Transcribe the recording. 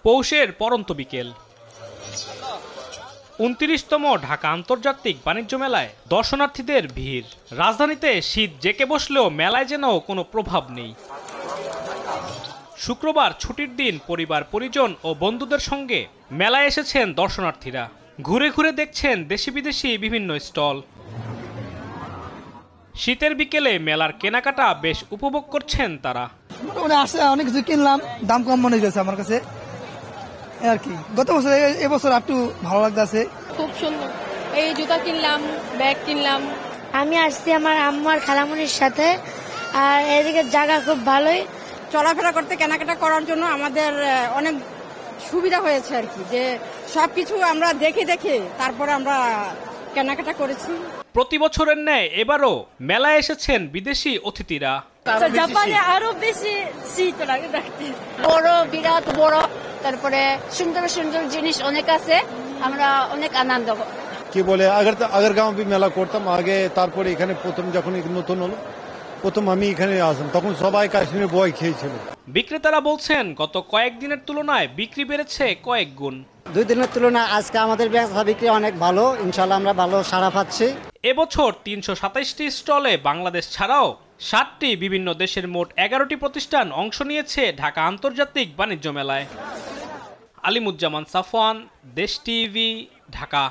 পৌষের পরন্ত বিকেল ২৯তম ঢাকা আন্তর্জাতিক বাণিজ্য মেলায় দর্শনার্থীদের ভিড়। রাজধানীতে শীত জেঁকে বসলেও মেলায় যেন কোনো প্রভাব নেই। শুক্রবার ছুটির দিন পরিবার পরিজন ও বন্ধুদের সঙ্গে মেলায় এসেছেন দর্শনার্থীরা। ঘুরে ঘুরে দেখছেন দেশি বিদেশি বিভিন্ন স্টল। শীতের বিকেলে মেলার কেনাকাটা বেশ উপভোগ করছেন তারা। অনেক কিছু কিনলাম, দাম কম মনে হয়েছে আমার কাছে আর কি। গত বছর এবছর একটু ভালো লাগতেছে। খুব সুন্দর, এই জুতা কিনলাম, ব্যাগ কিনলাম। আমি আসছি আমার আম্মার খালামুনির সাথে, আর এদিকে জায়গা খুব ভালোই। চলাফেরা করতে কেনাকাটা করার জন্য আমাদের অনেক সুবিধা হয়েছে আর কি, যে সবকিছু আমরা দেখে দেখে তারপরে আমরা কেনাকাটা করেছি। প্রতি বছরের ন্যায় এবারও মেলায় এসেছেন বিদেশি অতিথিরা। জাপানে আরো বেশি শীত লাগে দেখতে, বড়, বিরাট বড়, তারপরে সুন্দর সুন্দর জিনিস অনেক আছে, আমরা অনেক আনন্দ। কি বলে আগারগাঁও মেলা করতাম আগে, তারপরে এখানে প্রথম যখন নতুন হলো, প্রথম আমি এখানে আসলাম, তখন সবাই কাশ্মীরের বই খেয়েছিল। বিক্রেতারা বলছেন গত কয়েকদিনের তুলনায় বিক্রি বেড়েছে কয়েক গুণ। 2 দিনের তুলনায় আজকে আমাদের বেচা বিক্রি অনেক ভালো, ইনশাআল্লাহ আমরা ভালো সাড়া পাচ্ছি। এবছর ৩২৭টি স্টলে বাংলাদেশ ছাড়াও 7টি বিভিন্ন দেশের মোট 11টি প্রতিষ্ঠান অংশ নিয়েছে ঢাকা আন্তর্জাতিক বাণিজ্য মেলায়। আলিমুজ্জামান সাফওয়ান, দেশ টিভি, ঢাকা।